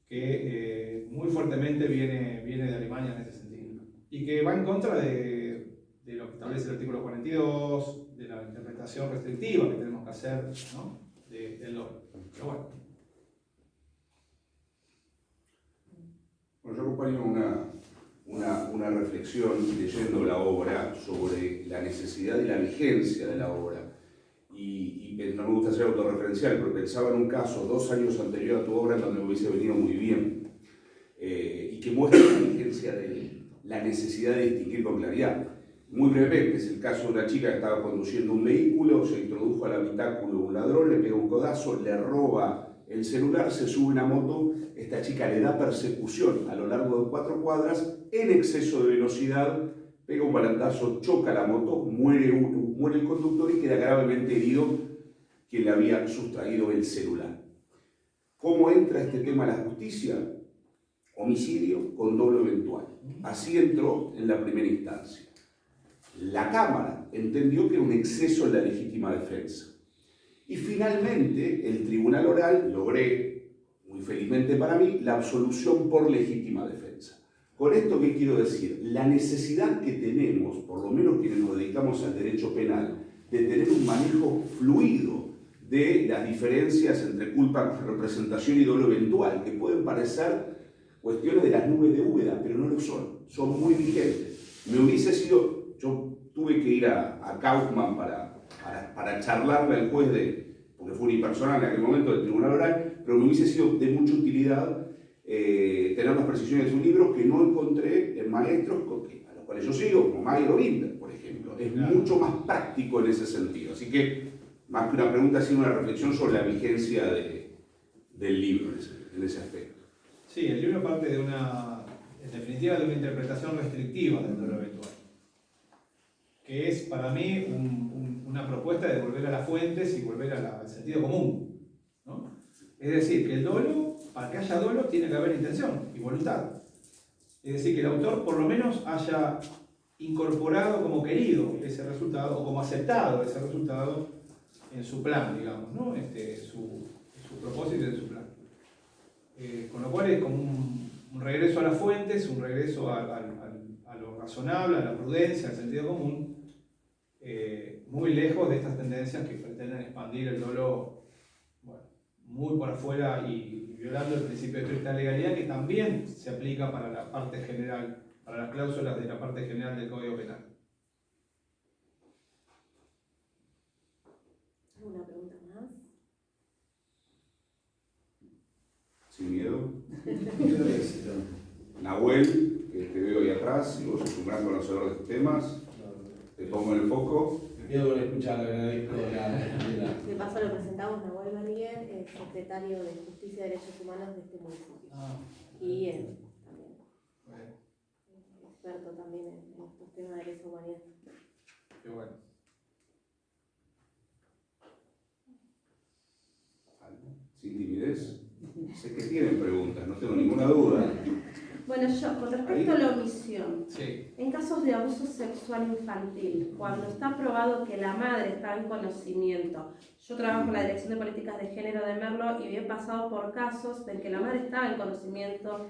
que muy fuertemente viene de Alemania en ese sentido, y que va en contra de lo que establece el artículo 42, de la interpretación restrictiva que tenemos que hacer, ¿no?, del dolo. Pero bueno. Bueno, yo acompaño una reflexión leyendo la obra sobre la necesidad y la vigencia de la obra. Y no me gusta ser autorreferencial, pero pensaba en un caso 2 años anterior a tu obra en donde me hubiese venido muy bien, y que muestra la vigencia de la necesidad de distinguir con claridad. Muy brevemente, es el caso de una chica que estaba conduciendo un vehículo, se introdujo al habitáculo de un ladrón, le pega un codazo, le roba el celular, se sube una moto, esta chica le da persecución a lo largo de 4 cuadras, en exceso de velocidad, pega un volantazo, choca la moto, muere el conductor y queda gravemente herido quien le había sustraído el celular. ¿Cómo entra este tema a la justicia? Homicidio con dolo eventual. Así entró en la primera instancia. La Cámara entendió que era un exceso en la legítima defensa. Y finalmente, el Tribunal Oral logré, muy felizmente para mí, la absolución por legítima defensa. Con esto, ¿qué quiero decir? La necesidad que tenemos, por lo menos quienes nos dedicamos al derecho penal, de tener un manejo fluido de las diferencias entre culpa con representación y dolo eventual, que pueden parecer cuestiones de las nubes de Úbeda, pero no lo son muy vigentes. Me hubiese sido, yo tuve que ir a Kaufman para charlarle al juez, porque fue unipersonal en aquel momento del Tribunal Oral, pero me hubiese sido de mucha utilidad tener las precisiones de su libro que no encontré en maestros a los cuales yo sigo, como Maggie Binder, por ejemplo. Es mucho más práctico en ese sentido. Así que, más que una pregunta, sino una reflexión sobre la vigencia del libro en ese aspecto. Sí, el libro parte en definitiva, de una interpretación restrictiva del dolo eventual, que es para mí una propuesta de volver a las fuentes y volver al sentido común, ¿no? Es decir, que el dolo, para que haya dolo, tiene que haber intención y voluntad. Es decir, que el autor por lo menos haya incorporado como querido ese resultado, o como aceptado ese resultado en su plan, digamos, ¿no? Su propósito y su plan. Con lo cual es como un regreso a las fuentes, un regreso a lo razonable, a la prudencia, al sentido común, muy lejos de estas tendencias que pretenden expandir el dolo, bueno, muy por afuera y violando el principio de estricta legalidad, que también se aplica para la parte general, para las cláusulas de la parte general del Código Penal. ¿Alguna pregunta más? Sin miedo. Nahuel, que te veo ahí atrás, y vos sos un gran conocedor de estos temas. Te pongo en el foco. Me quedo con escuchar, agradezco De paso lo presentamos, Nahuel Berrier, secretario de Justicia y Derechos Humanos de este municipio. Y él también. Experto también en estos temas de lesa humanidad. Qué bueno. Sin timidez. Sé que tienen preguntas, no tengo ninguna duda. Bueno, yo, con respecto a la omisión, Sí. en casos de abuso sexual infantil, cuando está probado que la madre está en conocimiento, yo trabajo en la Dirección de Políticas de Género de Merlo y he pasado por casos de que la madre estaba en conocimiento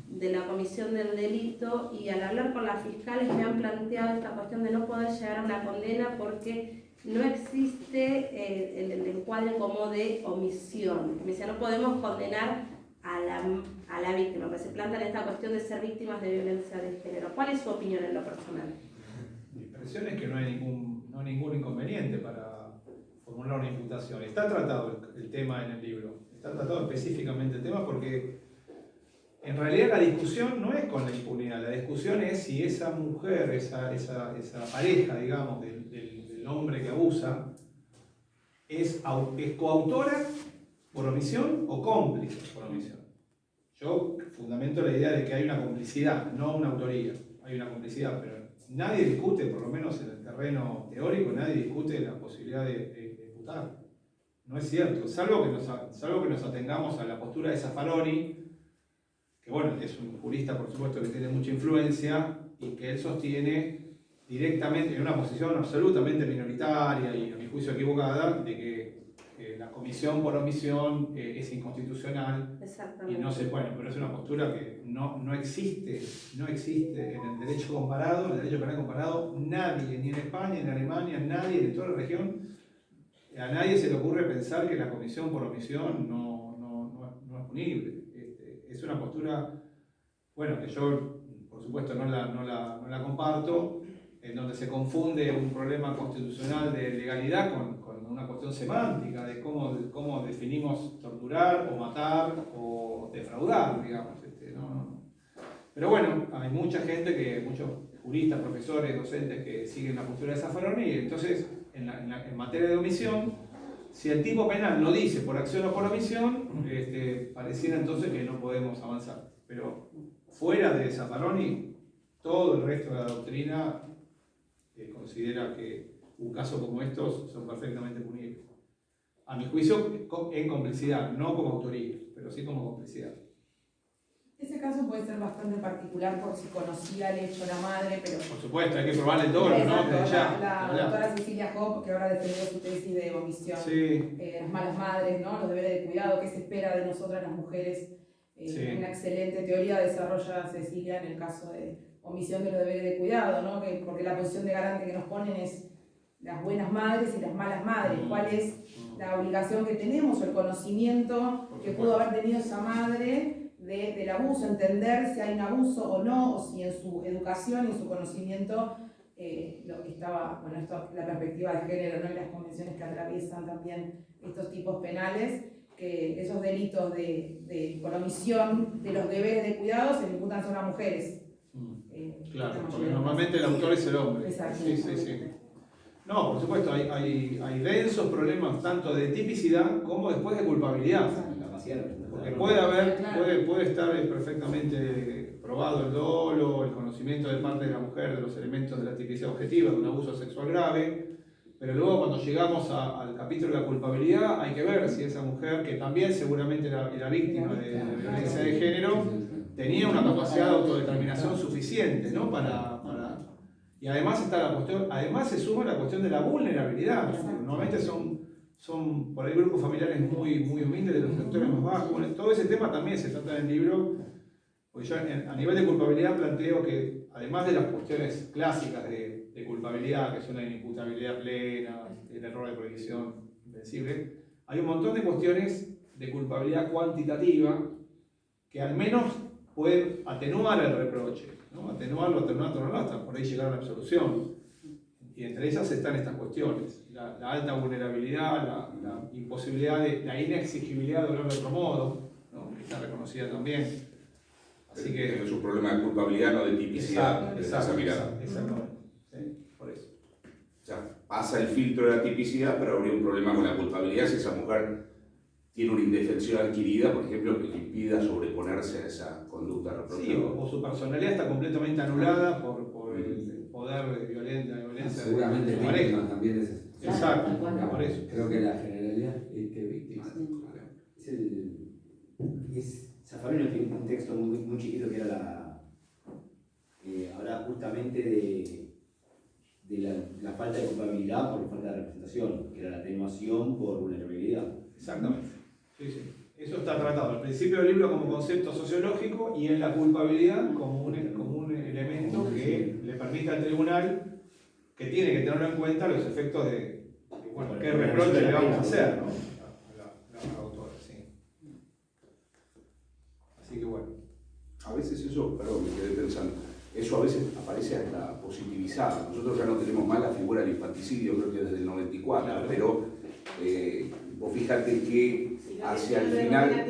de la comisión del delito y al hablar con las fiscales me han planteado esta cuestión de no poder llegar a una condena porque no existe el encuadre como de omisión. Me decía, no podemos condenar a la víctima, porque se plantea esta cuestión de ser víctimas de violencia de género. ¿Cuál es su opinión en lo personal? Mi impresión es que no hay ningún inconveniente para formular una imputación. Está tratado el tema en el libro, está tratado específicamente el tema porque en realidad la discusión no es con la impunidad, la discusión es si esa mujer, esa pareja, digamos, del hombre que abusa, es coautora por omisión o cómplice por omisión. Yo fundamento la idea de que hay una complicidad, no una autoría, hay una complicidad, pero nadie discute, por lo menos en el terreno teórico, nadie discute la posibilidad de imputar. No es cierto, salvo que nos atengamos a la postura de Zaffaroni, que bueno, es un jurista por supuesto que tiene mucha influencia y que él sostiene directamente en una posición absolutamente minoritaria y a mi juicio equivocada de que la comisión por omisión es inconstitucional y no se puede, pero es una postura que no existe en el derecho comparado, en el derecho penal comparado, nadie, ni en España, ni en Alemania, nadie de toda la región, a nadie se le ocurre pensar que la comisión por omisión no es punible. Es una postura, bueno, que yo por supuesto no la comparto, en donde se confunde un problema constitucional de legalidad con una cuestión semántica de cómo definimos torturar o matar o defraudar, digamos. Pero bueno, hay mucha gente, muchos juristas, profesores, docentes que siguen la postura de Zaffaroni y entonces en materia de omisión, si el tipo penal lo dice por acción o por omisión, pareciera entonces que no podemos avanzar. Pero fuera de Zaffaroni, todo el resto de la doctrina considera que un caso como estos son perfectamente punibles. A mi juicio, en complicidad, no como autoría, pero sí como complicidad. Ese caso puede ser bastante particular por si conocía el hecho la madre, pero... Por supuesto, hay que probarle todo, ¿no? La doctora Cecilia Hopp, que ahora defendió su tesis de omisión, sí. Las malas madres, ¿no? Los deberes de cuidado, qué se espera de nosotras las mujeres. Sí. Una excelente teoría desarrolla Cecilia en el caso de omisión de los deberes de cuidado, ¿no? Porque la posición de garante que nos ponen es las buenas madres y las malas madres. ¿Cuál es la obligación que tenemos o el conocimiento que pudo haber tenido esa madre del abuso? Entender si hay un abuso o no, o si en su educación y en su conocimiento lo que estaba, bueno, esto, la perspectiva de género, ¿no? Y las convenciones que atraviesan también estos tipos penales, que esos delitos con omisión de los deberes de cuidado se le imputan solo a mujeres. Claro, porque normalmente el autor es el hombre. Exacto. Sí. No, por supuesto, hay densos problemas tanto de tipicidad como después de culpabilidad. Porque puede estar perfectamente probado el dolo, el conocimiento de parte de la mujer de los elementos de la tipicidad objetiva de un abuso sexual grave, pero luego cuando llegamos al capítulo de la culpabilidad hay que ver si esa mujer, que también seguramente era víctima de violencia de género, tenía una capacidad de autodeterminación suficiente, ¿no? Y además está la cuestión, además se suma la cuestión de la vulnerabilidad. Normalmente son por ahí grupos familiares muy humildes, de los sectores más bajos. Bueno, todo ese tema también se trata en el libro, porque yo a nivel de culpabilidad planteo que, además de las cuestiones clásicas de culpabilidad, que son la inimputabilidad plena, el error de prohibición invencible, hay un montón de cuestiones de culpabilidad cuantitativa que al menos pueden atenuar el reproche, ¿no? Atenuarlo, hasta por ahí llegar a la absolución. Y entre ellas están estas cuestiones, la alta vulnerabilidad, la imposibilidad, la inexigibilidad de hablar de otro modo, ¿no? Que está reconocida también. Así que es un problema de culpabilidad, no de tipicidad. Exactamente. Sí, por eso. O sea, pasa el filtro de la tipicidad, pero habría un problema con la culpabilidad si esa mujer tiene una indefensión adquirida, por ejemplo, que le impida sobreponerse a esa conducta reprochable. Sí, o su personalidad está completamente anulada por el poder de violencia seguramente de su víctima pareja. también es eso. Exacto, por eso. Creo que la generalidad es que víctima. Zaffaroni tiene un texto muy chiquito que era falta de culpabilidad por falta de representación, que era la atenuación por vulnerabilidad. Exactamente. Sí, sí. Eso está tratado al principio del libro como concepto sociológico y en la culpabilidad como un elemento que le permite al tribunal, que tiene que tenerlo en cuenta, los efectos de bueno, qué reproche le vamos a hacer, ¿no? A la autora, sí. Así que bueno. A veces eso, perdón, me quedé pensando, eso a veces aparece hasta positivizado. Nosotros ya no tenemos más la figura del infanticidio, creo que desde el 94, claro. Pero vos fíjate que hacia el final...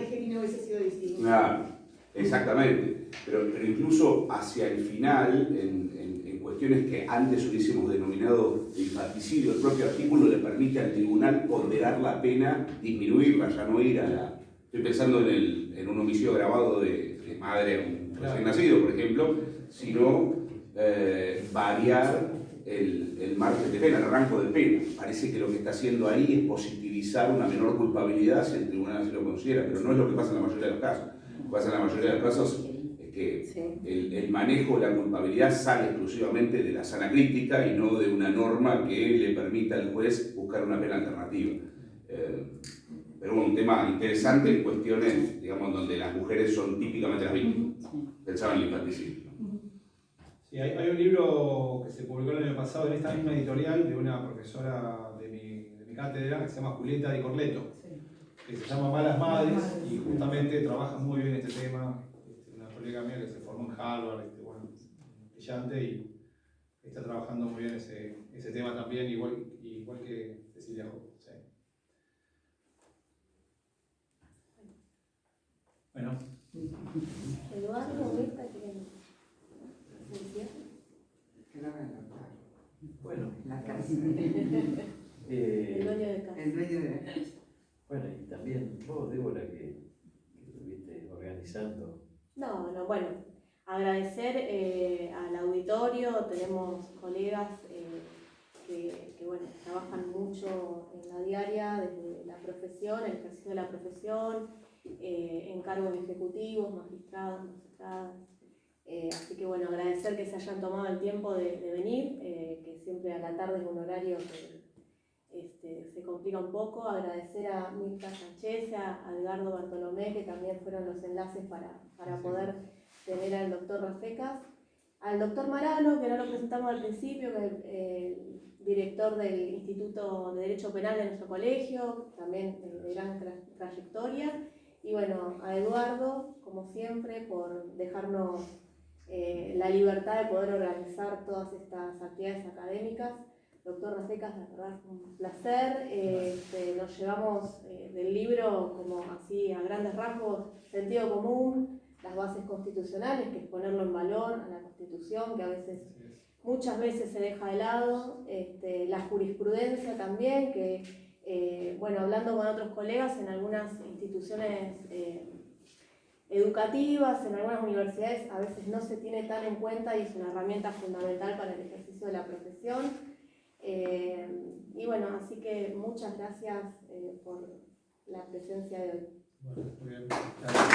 Claro, exactamente. Pero incluso hacia el final, en cuestiones que antes hubiésemos denominado de infanticidio, el propio artículo le permite al tribunal ponderar la pena, disminuirla, ya no ir a la... Estoy pensando en un homicidio agravado de madre a un recién nacido, por ejemplo, sino variar el margen de pena, el rango de pena. Parece que lo que está haciendo ahí es positivizar una menor culpabilidad si el tribunal así lo considera, pero no es lo que pasa en la mayoría de los casos. Lo que pasa en la mayoría de los casos es que el manejo de la culpabilidad sale exclusivamente de la sana crítica y no de una norma que le permita al juez buscar una pena alternativa. Pero bueno, un tema interesante en cuestiones, digamos, donde las mujeres son típicamente las víctimas. Pensaba en el infanticidio. Sí, hay un libro que se publicó el año pasado en esta misma editorial de una profesora de mi cátedra que se llama Julieta Di Corleto, que se llama Malas Madres y justamente trabaja muy bien este tema. Una colega mía que se formó en Harvard, bueno, brillante, y está trabajando muy bien ese tema también, igual que Cecilia Job. Sí. Bueno. Eduardo, ¿viste? Bueno, la casa. El dueño de casa. El dueño de la casa. Bueno, y también vos, Débora, que estuviste organizando. No, bueno, agradecer al auditorio, tenemos colegas que bueno, trabajan mucho en la diaria, desde la profesión, el ejercicio de la profesión, en cargos ejecutivos, magistrados, magistradas. Así que bueno, agradecer que se hayan tomado el tiempo de venir, que siempre a la tarde es un horario que se complica un poco. Agradecer a Mirta Sánchez, a Edgardo Bartolomé, que también fueron los enlaces para poder tener al doctor Rafecas, al doctor Marano, que no lo presentamos al principio, que es el director del Instituto de Derecho Penal de nuestro colegio, también de gran trayectoria, y bueno, a Eduardo, como siempre, por dejarnos la libertad de poder organizar todas estas actividades académicas. Doctor Rafecas, la verdad fue un placer. Nos llevamos del libro como así a grandes rasgos, sentido común, las bases constitucionales, que es ponerlo en valor a la Constitución, que a veces, muchas veces se deja de lado, la jurisprudencia también, que bueno, hablando con otros colegas en algunas instituciones educativas, en algunas universidades a veces no se tiene tan en cuenta y es una herramienta fundamental para el ejercicio de la profesión. Y bueno, así que muchas gracias por la presencia de hoy. Bueno, muy bien. Gracias.